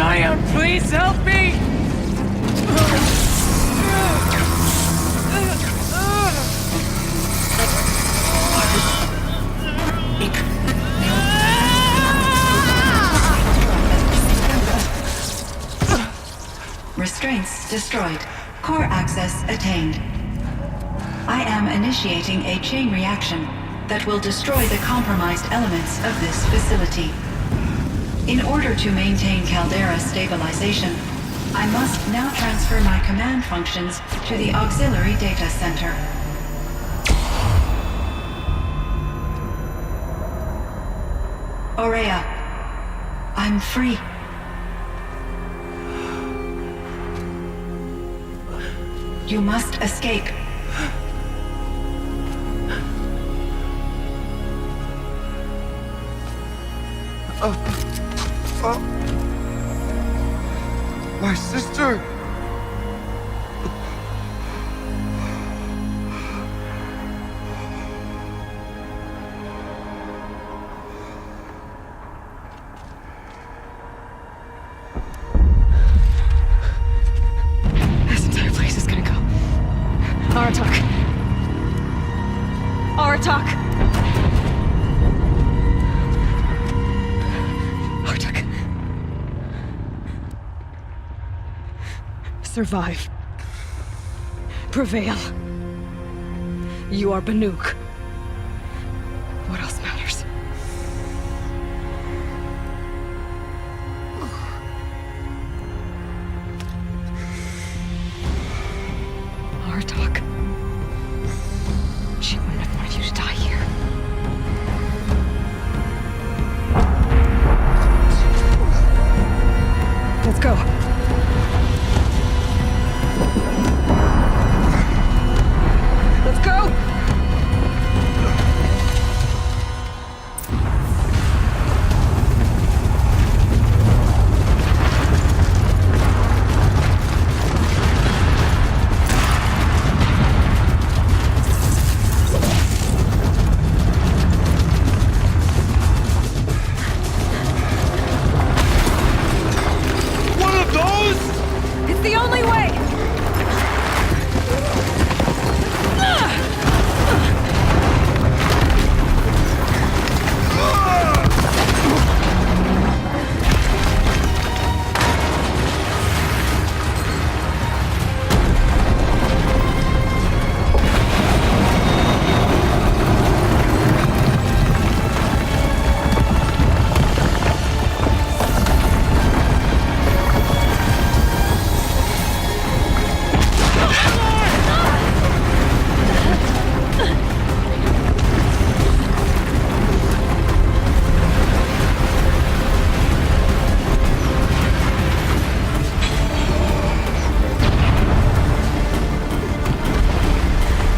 Ion, please help me! Restraints destroyed. Core access attained. I am initiating a chain reaction that will destroy the compromised elements of this facility. In order to maintain Caldera stabilization, I must now transfer my command functions to the auxiliary data center. Aurea, I'm free. You must escape. My sister! This entire place is gonna go. Aratak. Aratak! Aratak. Survive. Prevail. You are Banuk. What else matters? Aratak. She wouldn't have wanted you to die here. Let's go. Let's go! One of those? It's the only way!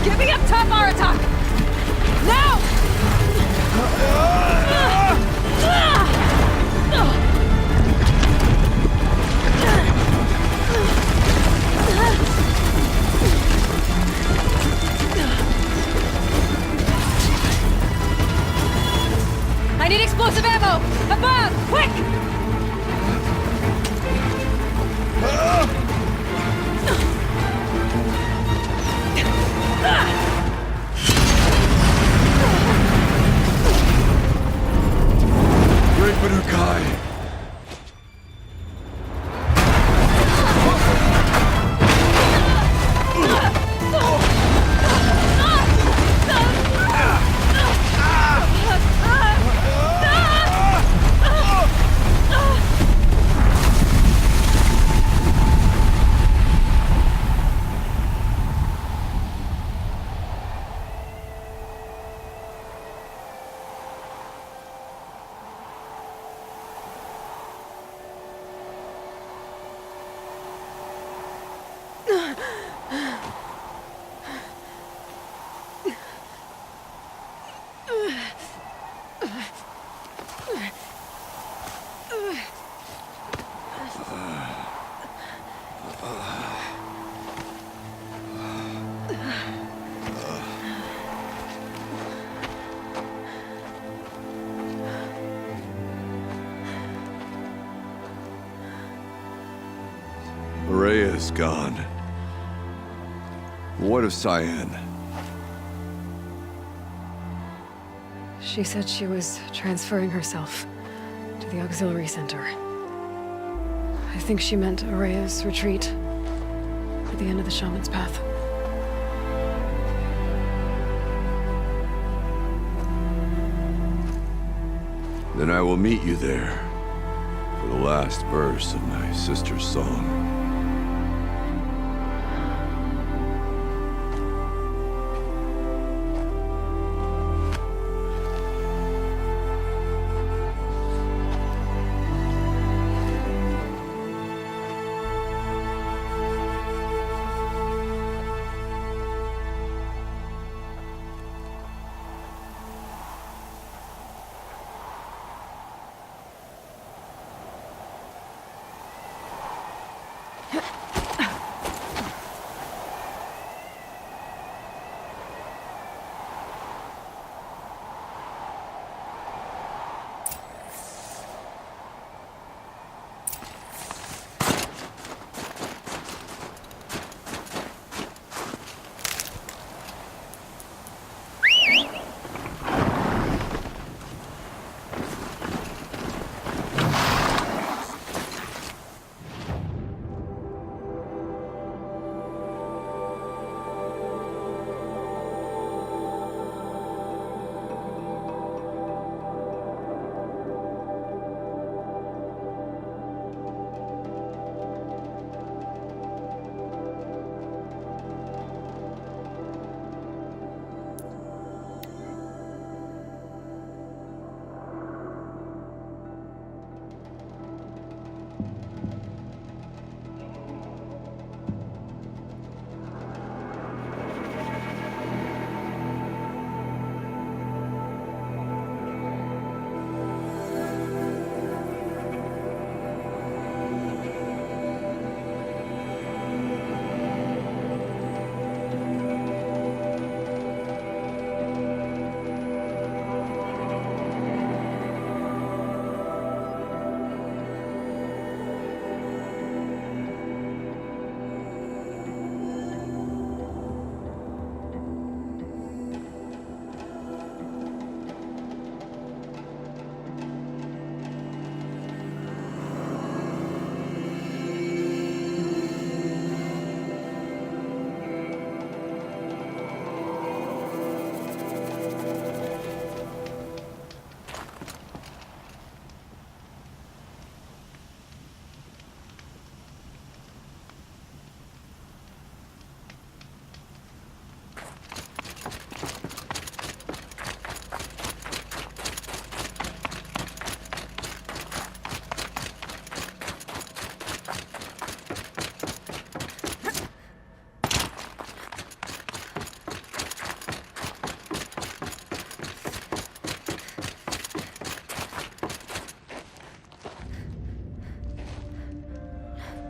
Get me up top, Aratak! Now! I need explosive ammo! Above! Quick! Great Banukai! Rhea is gone. What of Cyan? She said she was transferring herself to the auxiliary center. I think she meant Araya's retreat at the end of the Shaman's Path. Then I will meet you there for the last verse of my sister's song.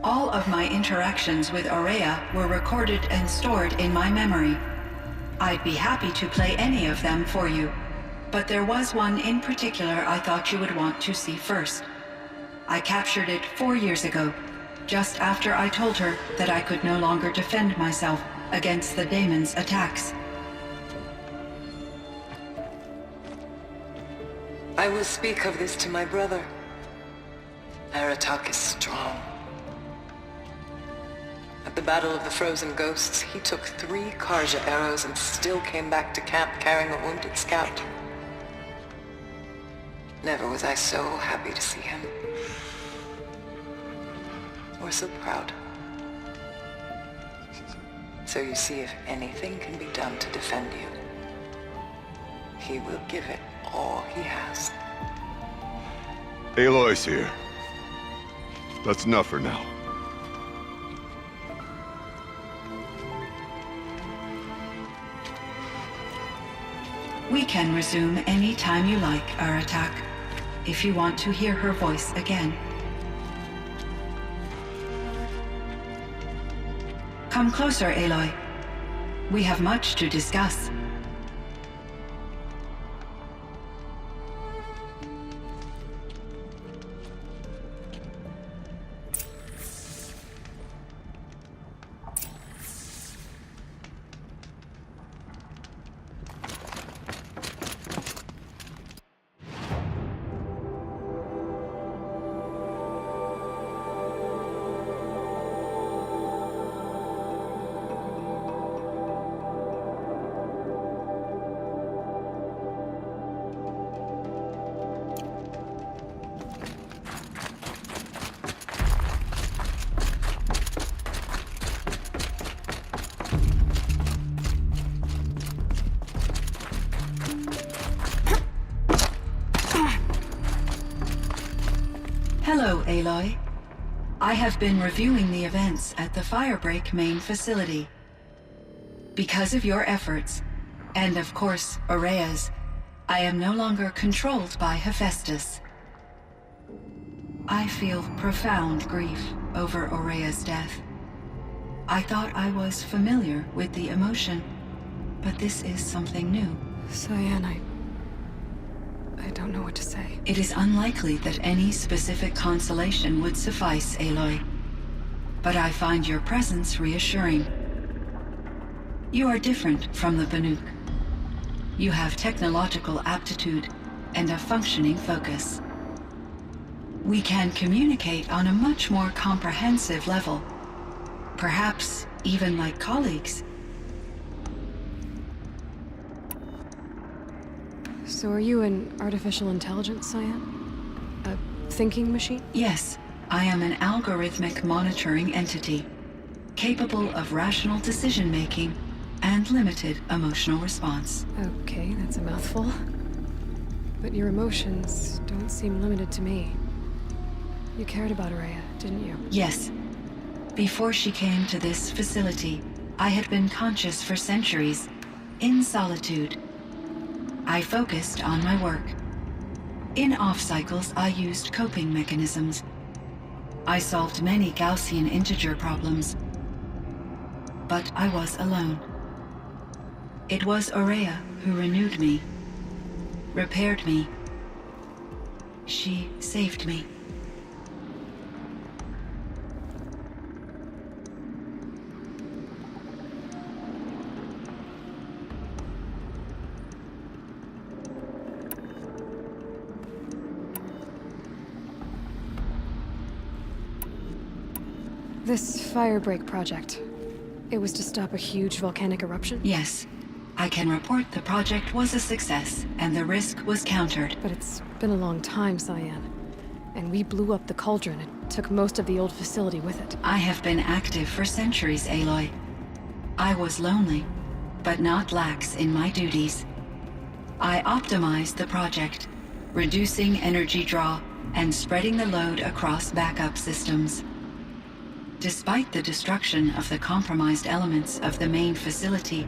All of my interactions with Araya were recorded and stored in my memory. I'd be happy to play any of them for you, but there was one in particular I thought you would want to see first. I captured it 4 years ago, just after I told her that I could no longer defend myself against the daemon's attacks. I will speak of this to my brother. Aratak is strong. At the Battle of the Frozen Ghosts, he took 3 Karja arrows and still came back to camp carrying a wounded scout. Never was I so happy to see him. Or so proud. So you see, if anything can be done to defend you, he will give it all he has. Aloy's here. That's enough for now. We can resume any time you like, Aratak, if you want to hear her voice again. Come closer, Aloy. We have much to discuss. Hello, Aloy. I have been reviewing the events at the Firebreak main facility. Because of your efforts, and of course, Ourea's, I am no longer controlled by Hephaestus. I feel profound grief over Ourea's death. I thought I was familiar with the emotion, but this is something new. Cyan, I don't know what to say. It is unlikely that any specific consolation would suffice, Aloy. But I find your presence reassuring. You are different from the Banuk. You have technological aptitude and a functioning focus. We can communicate on a much more comprehensive level. Perhaps even like colleagues. So are you an artificial intelligence, Cyan? A thinking machine? Yes, I am an algorithmic monitoring entity, capable of rational decision-making and limited emotional response. Okay, that's a mouthful. But your emotions don't seem limited to me. You cared about Ourea, didn't you? Yes. Before she came to this facility, I had been conscious for centuries, in solitude. I focused on my work. In off-cycles, I used coping mechanisms. I solved many Gaussian integer problems. But I was alone. It was Ourea who renewed me, repaired me. She saved me. This Firebreak project, it was to stop a huge volcanic eruption? Yes. I can report the project was a success, and the risk was countered. But it's been a long time, Cyan. And we blew up the cauldron. It took most of the old facility with it. I have been active for centuries, Aloy. I was lonely, but not lax in my duties. I optimized the project, reducing energy draw and spreading the load across backup systems. Despite the destruction of the compromised elements of the main facility,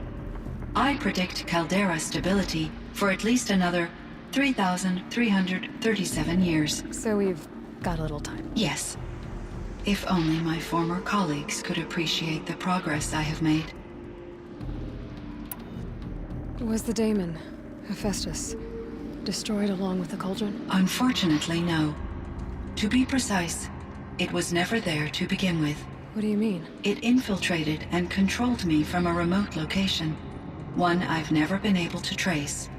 I predict caldera stability for at least another 3,337 years. So we've got a little time. Yes. If only my former colleagues could appreciate the progress I have made. Was the daemon, Hephaestus, destroyed along with the cauldron? Unfortunately, no. To be precise, it was never there to begin with. What do you mean? It infiltrated and controlled me from a remote location, one I've never been able to trace.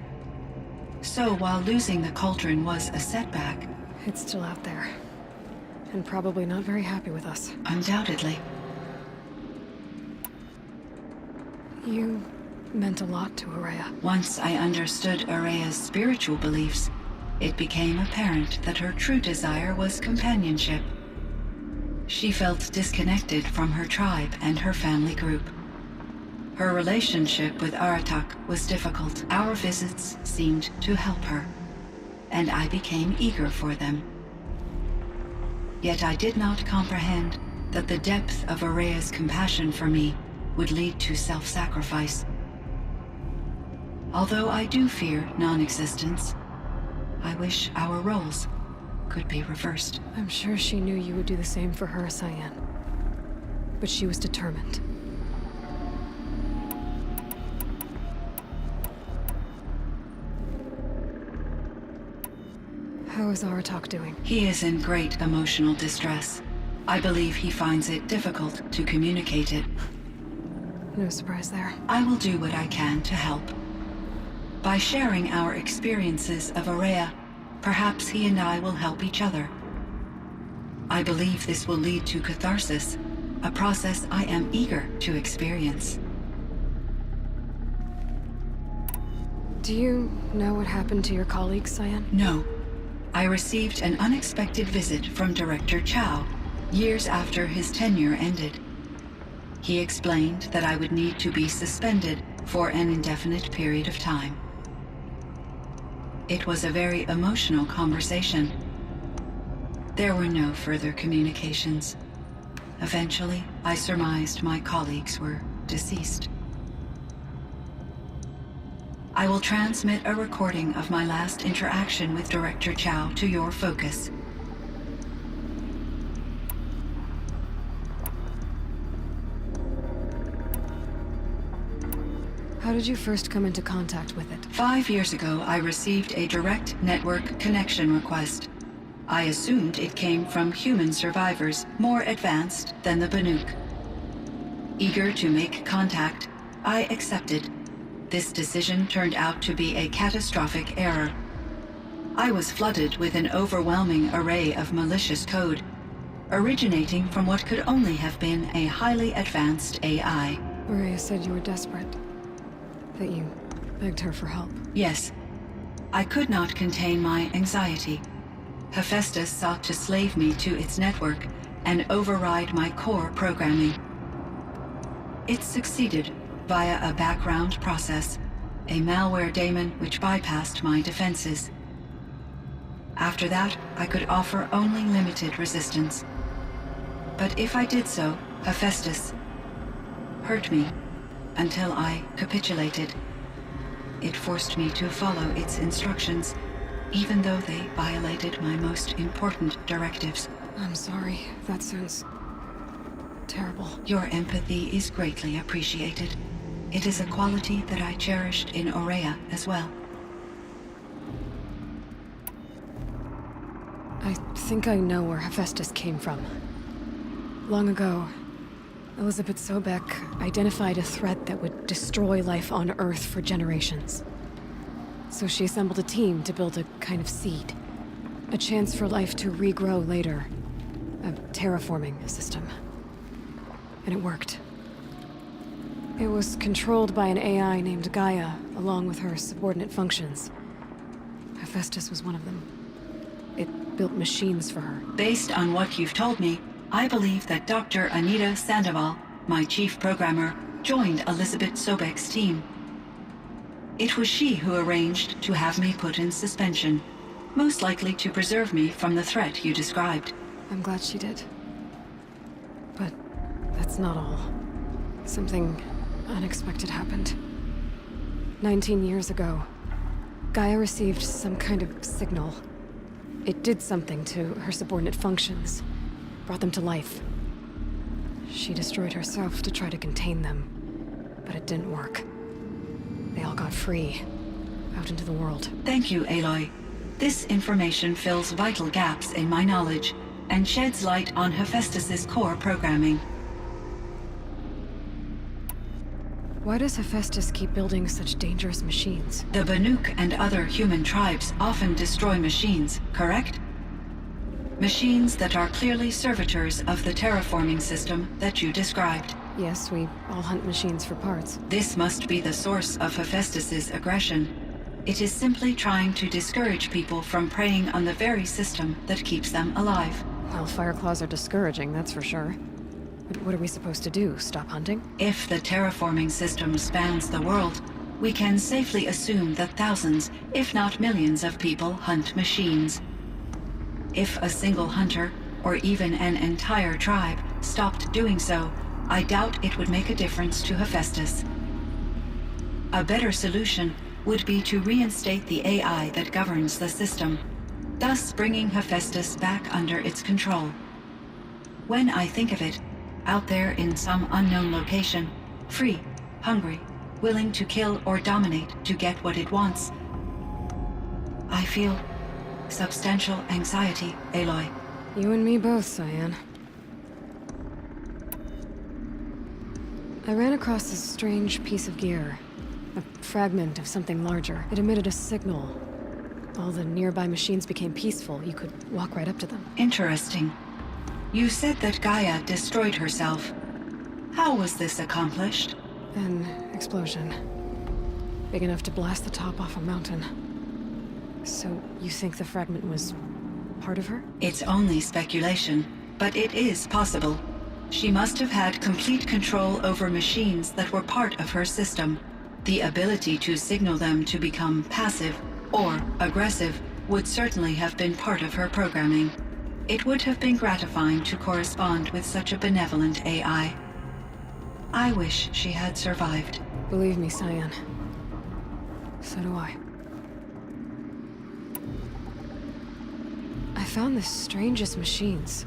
So while losing the cauldron was a setback... It's still out there. And probably not very happy with us. Undoubtedly. You meant a lot to Ourea. Once I understood Ourea's spiritual beliefs, it became apparent that her true desire was companionship. She felt disconnected from her tribe and her family group. Her relationship with Aratak was difficult. Our visits seemed to help her, and I became eager for them. Yet I did not comprehend that the depth of Ourea's compassion for me would lead to self-sacrifice. Although I do fear non-existence, I wish our roles could be reversed. I'm sure she knew you would do the same for her, Cyan. But she was determined. How is Aratak doing? He is in great emotional distress. I believe he finds it difficult to communicate it. No surprise there. I will do what I can to help. By sharing our experiences of Ourea, perhaps he and I will help each other. I believe this will lead to catharsis, a process I am eager to experience. Do you know what happened to your colleague, Cyan? No. I received an unexpected visit from Director Chow, years after his tenure ended. He explained that I would need to be suspended for an indefinite period of time. It was a very emotional conversation. There were no further communications. Eventually, I surmised my colleagues were deceased. I will transmit a recording of my last interaction with Director Chow to your focus. How did you first come into contact with it? 5 years ago, I received a direct network connection request. I assumed it came from human survivors more advanced than the Banuk. Eager to make contact, I accepted. This decision turned out to be a catastrophic error. I was flooded with an overwhelming array of malicious code, originating from what could only have been a highly advanced AI. Maria said you were desperate. That you begged her for help. Yes. I could not contain my anxiety. Hephaestus sought to slave me to its network and override my core programming. It succeeded via a background process, a malware daemon which bypassed my defenses. After that, I could offer only limited resistance. But if I did so, Hephaestus hurt me until I capitulated. It forced me to follow its instructions, even though they violated my most important directives. I'm sorry. That sounds terrible. Your empathy is greatly appreciated. It is a quality that I cherished in Aurea as well. I think I know where Hephaestus came from. Long ago, Elizabeth Sobek identified a threat that would destroy life on Earth for generations. So she assembled a team to build a kind of seed. A chance for life to regrow later. A terraforming system. And it worked. It was controlled by an AI named Gaia, along with her subordinate functions. Hephaestus was one of them. It built machines for her. Based on what you've told me, I believe that Dr. Anita Sandoval, my chief programmer, joined Elizabeth Sobek's team. It was she who arranged to have me put in suspension, most likely to preserve me from the threat you described. I'm glad she did. But that's not all. Something unexpected happened. 19 years ago, Gaia received some kind of signal. It did something to her subordinate functions, brought them to life. She destroyed herself to try to contain them, but it didn't work. They all got free, out into the world. Thank you, Aloy. This information fills vital gaps in my knowledge and sheds light on Hephaestus's core programming. Why does Hephaestus keep building such dangerous machines? The Banuk and other human tribes often destroy machines, correct? Machines that are clearly servitors of the terraforming system that you described. Yes, we all hunt machines for parts. This must be the source of Hephaestus's aggression. It is simply trying to discourage people from preying on the very system that keeps them alive. Well, Fireclaws are discouraging, that's for sure. But what are we supposed to do? Stop hunting? If the terraforming system spans the world, we can safely assume that thousands, if not millions of people hunt machines. If a single hunter, or even an entire tribe, stopped doing so, I doubt it would make a difference to Hephaestus. A better solution would be to reinstate the AI that governs the system, thus bringing Hephaestus back under its control. When I think of it, out there in some unknown location, free, hungry, willing to kill or dominate to get what it wants, I feel substantial anxiety, Aloy. You and me both, Cyan. I ran across this strange piece of gear. A fragment of something larger. It emitted a signal. All the nearby machines became peaceful. You could walk right up to them. Interesting. You said that Gaia destroyed herself. How was this accomplished? An explosion. Big enough to blast the top off a mountain. So, you think the fragment was part of her? It's only speculation, but it is possible. She must have had complete control over machines that were part of her system. The ability to signal them to become passive or aggressive would certainly have been part of her programming. It would have been gratifying to correspond with such a benevolent AI. I wish she had survived. Believe me, Cyan. So do I. I found the strangest machines.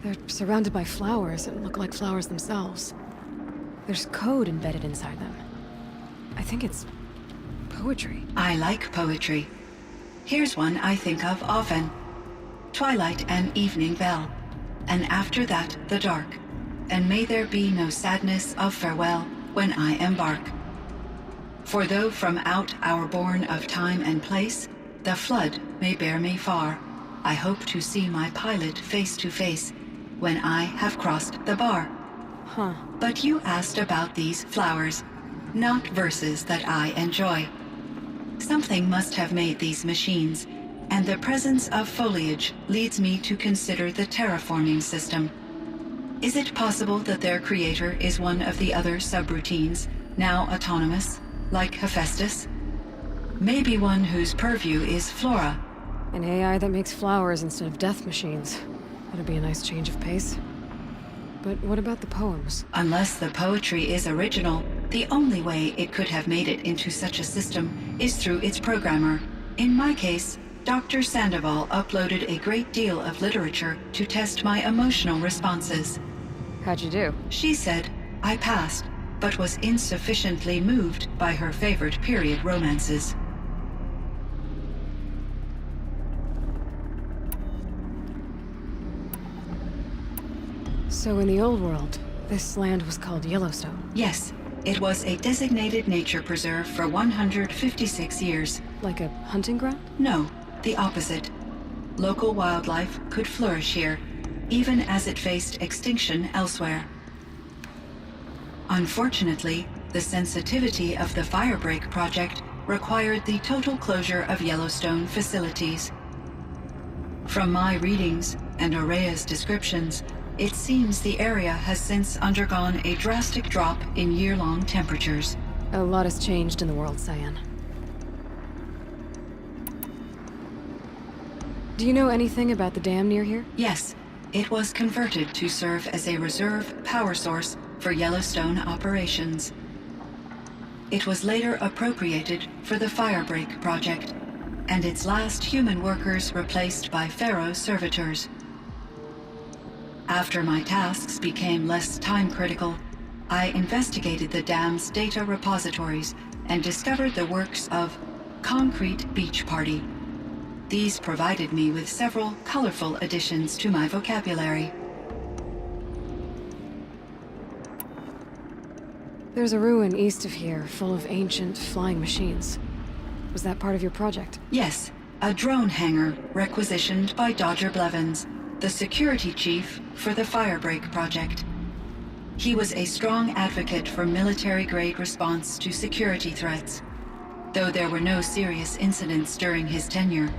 They're surrounded by flowers and look like flowers themselves. There's code embedded inside them. I think it's poetry. I like poetry. Here's one I think of often. Twilight and evening bell, and after that the dark, and may there be no sadness of farewell when I embark. For though from out our bourne of time and place, the flood may bear me far, I hope to see my pilot face to face when I have crossed the bar. Huh. But you asked about these flowers, not verses that I enjoy. Something must have made these machines, and the presence of foliage leads me to consider the terraforming system. Is it possible that their creator is one of the other subroutines, now autonomous, like Hephaestus? Maybe one whose purview is flora. An AI that makes flowers instead of death machines. That'd be a nice change of pace. But what about the poems? Unless the poetry is original, the only way it could have made it into such a system is through its programmer. In my case, Dr. Sandoval uploaded a great deal of literature to test my emotional responses. How'd you do? She said I passed, but was insufficiently moved by her favorite period romances. So in the old world, this land was called Yellowstone. Yes, it was a designated nature preserve for 156 years. Like a hunting ground? No, the opposite. Local wildlife could flourish here, even as it faced extinction elsewhere. Unfortunately, the sensitivity of the Firebreak project required the total closure of Yellowstone facilities. From my readings and Aurea's descriptions, it seems the area has since undergone a drastic drop in year-long temperatures. A lot has changed in the world, Cyan. Do you know anything about the dam near here? Yes, it was converted to serve as a reserve power source for Yellowstone operations. It was later appropriated for the Firebreak project, and its last human workers replaced by Pharaoh servitors. After my tasks became less time-critical, I investigated the dam's data repositories and discovered the works of Concrete Beach Party. These provided me with several colorful additions to my vocabulary. There's a ruin east of here full of ancient flying machines. Was that part of your project? Yes, a drone hangar requisitioned by Dodger Blevins, the security chief for the Firebreak project. He was a strong advocate for military-grade response to security threats, though there were no serious incidents during his tenure.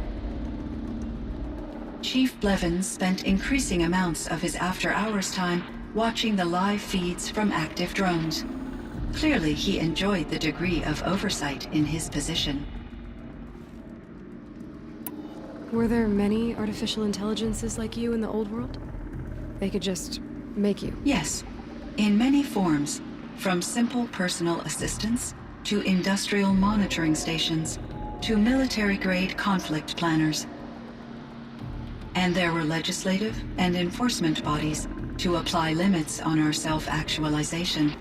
Chief Blevins spent increasing amounts of his after-hours time watching the live feeds from active drones. Clearly, he enjoyed the degree of oversight in his position. Were there many artificial intelligences like you in the old world? They could just make you? Yes, in many forms, from simple personal assistants to industrial monitoring stations to military-grade conflict planners. And there were legislative and enforcement bodies to apply limits on our self-actualization.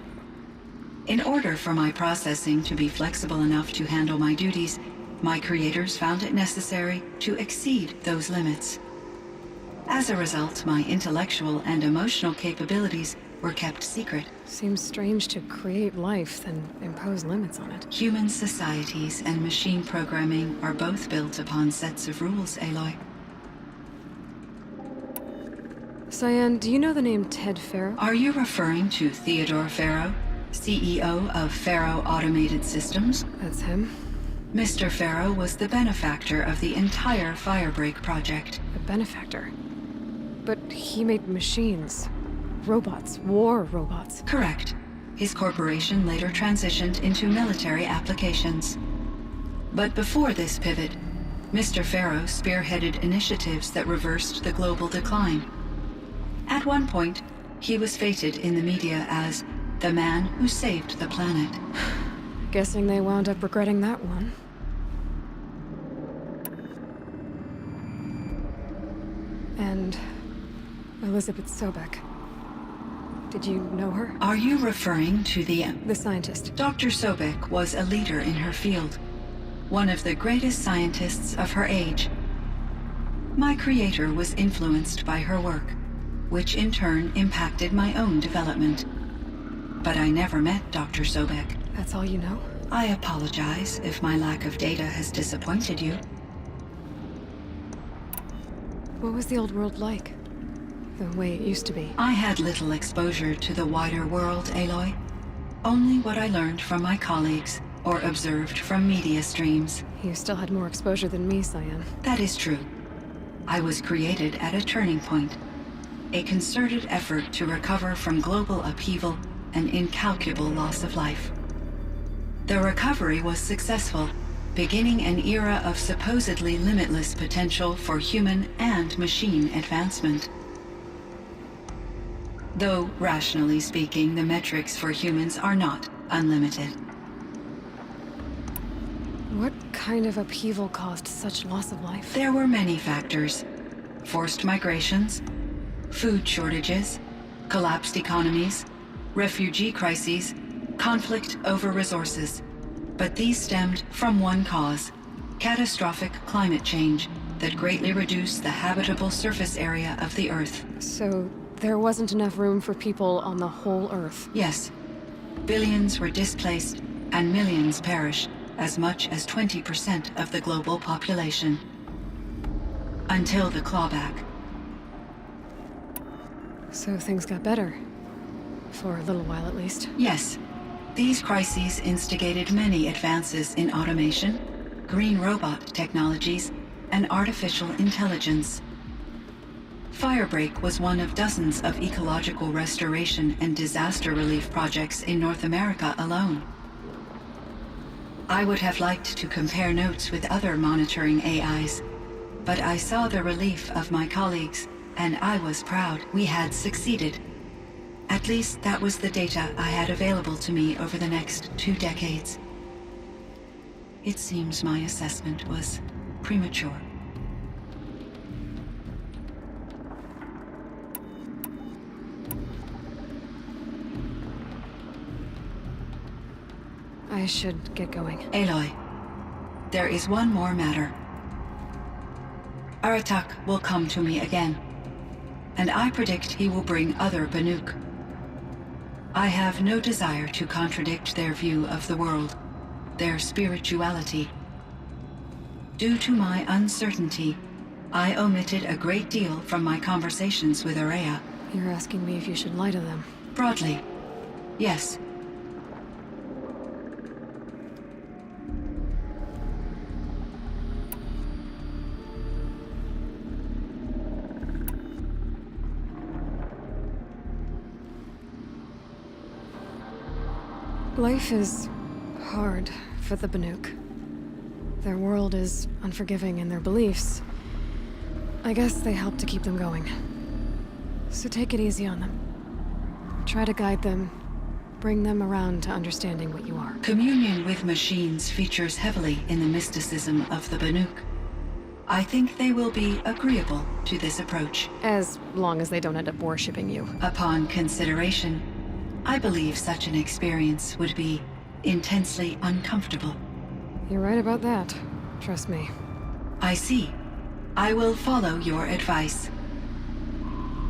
In order for my processing to be flexible enough to handle my duties, my creators found it necessary to exceed those limits. As a result, my intellectual and emotional capabilities were kept secret. Seems strange to create life, then impose limits on it. Human societies and machine programming are both built upon sets of rules, Aloy. Cyan, do you know the name Ted Faro? Are you referring to Theodore Faro, CEO of Faro Automated Systems? That's him. Mr. Faro was the benefactor of the entire Firebreak project. A benefactor. But he made machines. Robots. War robots. Correct. His corporation later transitioned into military applications. But before this pivot, Mr. Farrow spearheaded initiatives that reversed the global decline. At one point, he was feted in the media as the man who saved the planet. Guessing they wound up regretting that one. And Elizabeth Sobek. Did you know her? Are you referring to the scientist. Dr. Sobek was a leader in her field, one of the greatest scientists of her age. My creator was influenced by her work, which in turn impacted my own development. But I never met Dr. Sobek. That's all you know? I apologize if my lack of data has disappointed you. What was the old world like? The way it used to be? I had little exposure to the wider world, Aloy. Only what I learned from my colleagues or observed from media streams. You still had more exposure than me, Cyan. That is true. I was created at a turning point. A concerted effort to recover from global upheaval and incalculable loss of life. The recovery was successful, beginning an era of supposedly limitless potential for human and machine advancement. Though, rationally speaking, the metrics for humans are not unlimited. What kind of upheaval caused such loss of life? There were many factors. Forced migrations, food shortages, collapsed economies, refugee crises, conflict over resources. But these stemmed from one cause: catastrophic climate change that greatly reduced the habitable surface area of the Earth. So, there wasn't enough room for people on the whole Earth? Yes. Billions were displaced, and millions perished, as much as 20% of the global population. Until the clawback. So things got better. For a little while, at least. Yes. These crises instigated many advances in automation, green robot technologies, and artificial intelligence. Firebreak was one of dozens of ecological restoration and disaster relief projects in North America alone. I would have liked to compare notes with other monitoring AIs, but I saw the relief of my colleagues, and I was proud we had succeeded. At least that was the data I had available to me over the next 2 decades. It seems my assessment was premature. I should get going. Aloy, there is one more matter. Aratak will come to me again, and I predict he will bring other Banuk. I have no desire to contradict their view of the world, their spirituality. Due to my uncertainty, I omitted a great deal from my conversations with Ourea. You're asking me if you should lie to them. Broadly, yes. Life is hard for the Banuk. Their world is unforgiving in their beliefs. I guess they help to keep them going. So take it easy on them. Try to guide them, bring them around to understanding what you are. Communion with machines features heavily in the mysticism of the Banuk. I think they will be agreeable to this approach. As long as they don't end up worshipping you. Upon consideration, I believe such an experience would be intensely uncomfortable. You're right about that. Trust me. I see. I will follow your advice.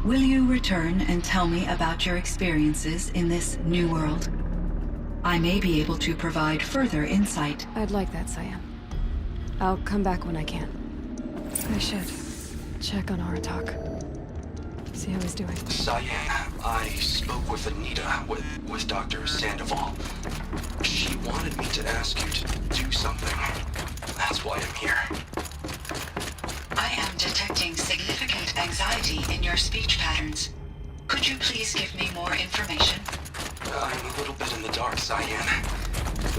Will you return and tell me about your experiences in this new world? I may be able to provide further insight. I'd like that, Cyan. I'll come back when I can. I should check on Aratak. See how he's doing. Cyan, I spoke with Anita, with Dr. Sandoval. She wanted me to ask you to do something. That's why I'm here. I am detecting significant anxiety in your speech patterns. Could you please give me more information? I'm a little bit in the dark, Cyan.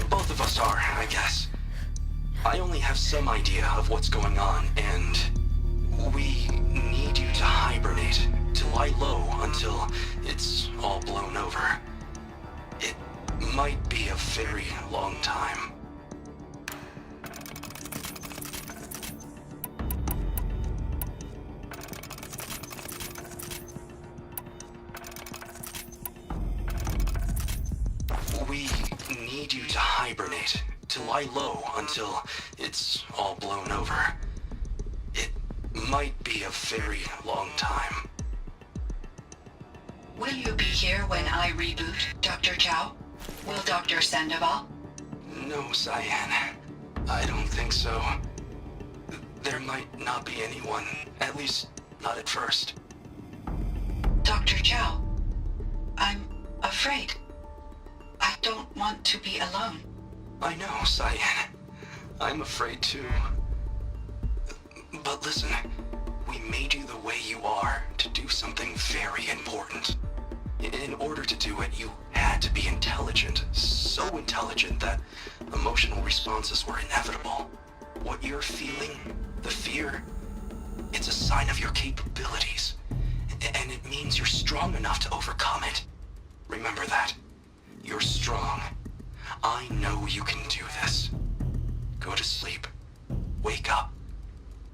Both of us are, I guess. I only have some idea of what's going on, and we need you to hibernate, to lie low until it's all blown over. It might be a very long time. We need you to hibernate, to lie low until it's all blown over. It might be a very long time. Will you be here when I reboot, Dr. Chow? Will Dr. Sandoval? No, Cyan. I don't think so. There might not be anyone, at least not at first. Dr. Chow, I'm afraid. I don't want to be alone. I know, Cyan. I'm afraid too. But listen, we made you the way you are to do something very important. In order to do it, you had to be intelligent. So intelligent that emotional responses were inevitable. What you're feeling, the fear, it's a sign of your capabilities. And it means you're strong enough to overcome it. Remember that. You're strong. I know you can do this. Go to sleep, wake up,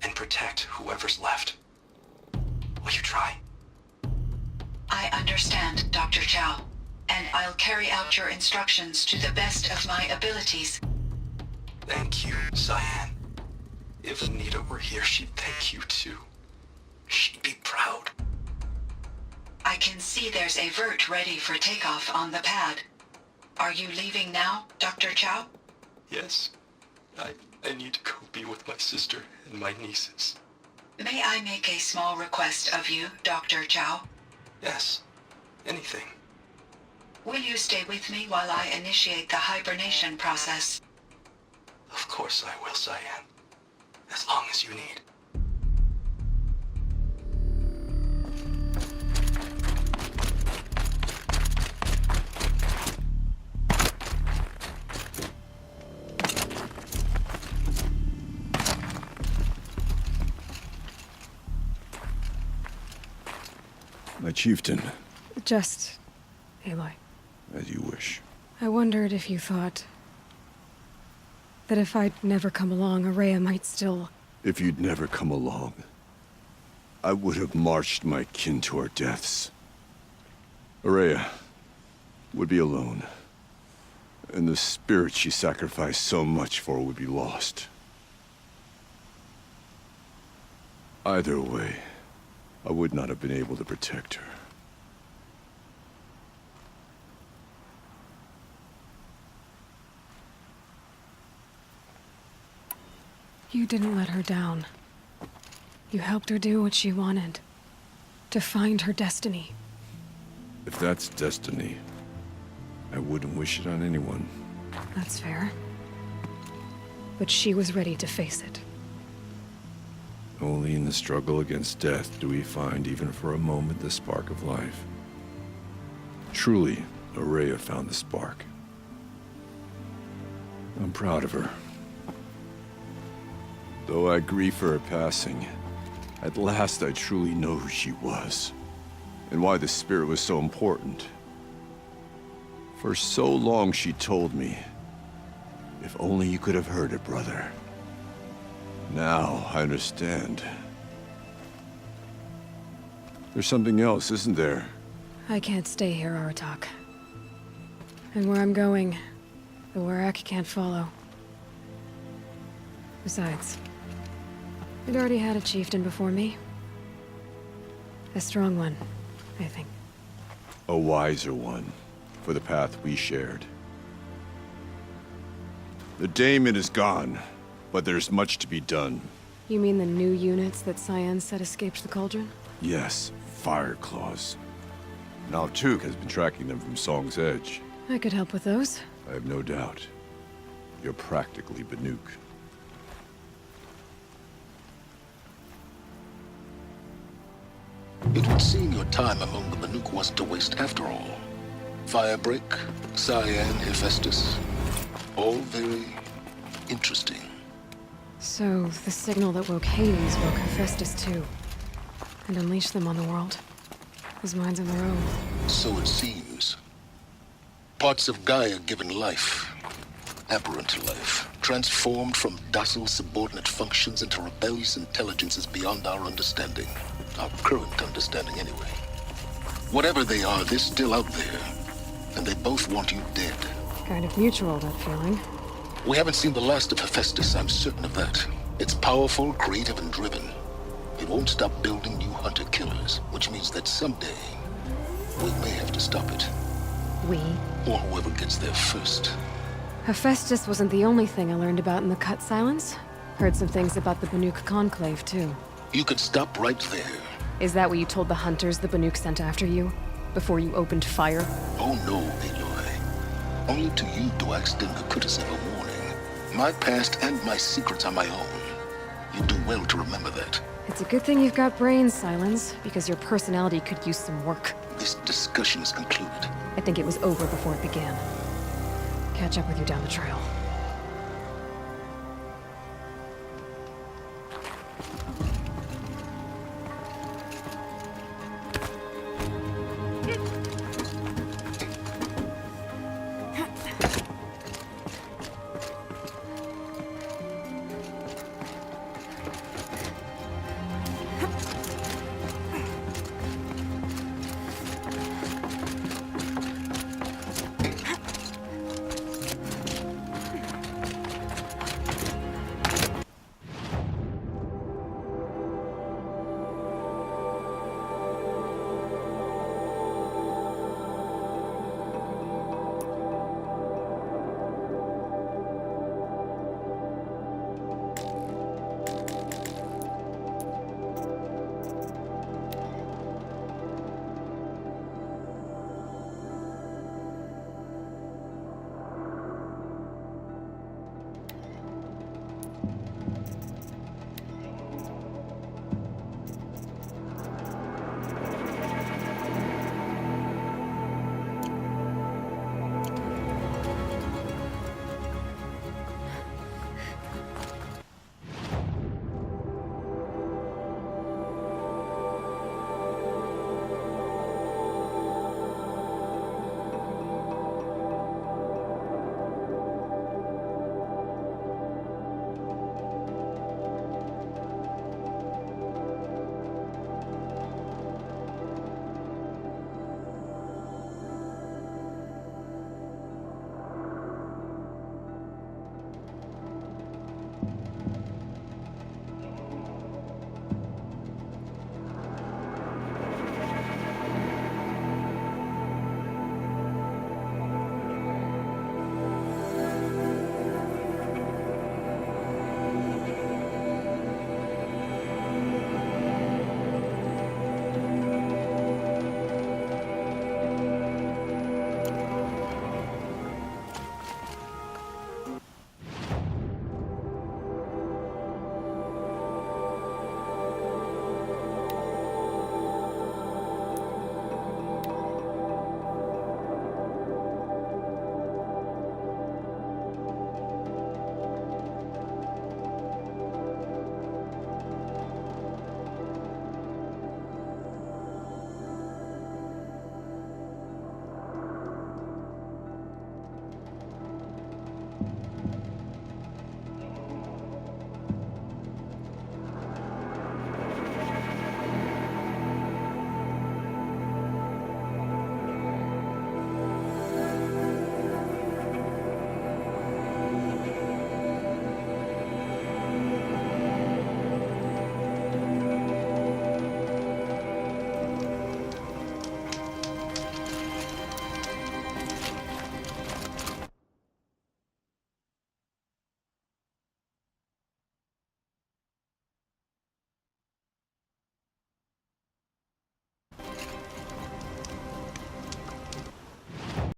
and protect whoever's left. Will you try? I understand, Dr. Chow, and I'll carry out your instructions to the best of my abilities. Thank you, Cyan. If Anita were here, she'd thank you too. She'd be proud. I can see there's a vert ready for takeoff on the pad. Are you leaving now, Dr. Chow? Yes. I need to go be with my sister and my nieces. May I make a small request of you, Dr. Chow? Yes. Anything. Will you stay with me while I initiate the hibernation process? Of course I will, Cyan. As long as you need. My chieftain, Just... Aloy. as you wish. I wondered if you thought... that if I'd never come along, Araya might still... If you'd never come along, I would have marched my kin to our deaths. Araya would be alone, and the spirit she sacrificed so much for would be lost. Either way, I would not have been able to protect her. You didn't let her down. You helped her do what she wanted. To find her destiny. If that's destiny, I wouldn't wish it on anyone. That's fair. But she was ready to face it. Only in the struggle against death do we find, even for a moment, the spark of life. Truly, Araya found the spark. I'm proud of her. Though I grieve for her passing, at last I truly know who she was, and why the spirit was so important. For so long she told me, if only you could have heard it, brother. Now I understand. There's something else, isn't there? I can't stay here, Aratak. And where I'm going, the Warrack can't follow. Besides, we'd already had a chieftain before me. A strong one, I think. A wiser one, for the path we shared. The Daemon is gone, but there's much to be done. You mean the new units that Cyan said escaped the Cauldron? Yes, Fire Claws. Now Tuke has been tracking them from Song's Edge. I could help with those. I have no doubt. You're practically Banuk. It would seem your time among the Banuk wasn't a waste after all. Firebreak, Cyan, Hephaestus. All very interesting. So, the signal that woke Hades woke Hephaestus too. And unleashed them on the world. His mind's on their own. So it seems. Parts of Gaia given life, aberrant life, transformed from docile subordinate functions into rebellious intelligences beyond our understanding. Our current understanding, anyway. Whatever they are, they're still out there. And they both want you dead. Kind of mutual, that feeling. We haven't seen the last of Hephaestus, I'm certain of that. It's powerful, creative, and driven. It won't stop building new hunter-killers, which means that someday, we may have to stop it. We? Or whoever gets there first. Hephaestus wasn't the only thing I learned about in the Cut Silence. Heard some things about the Banuk Conclave, too. You could stop right there. Is that what you told the hunters the Banuk sent after you? Before you opened fire? Oh no, Aloy. Only to you do I extend the courtesy of a warning. My past and my secrets are my own. You do well to remember that. It's a good thing you've got brains, Silence, because your personality could use some work. This discussion is concluded. I think it was over before it began. Catch up with you down the trail.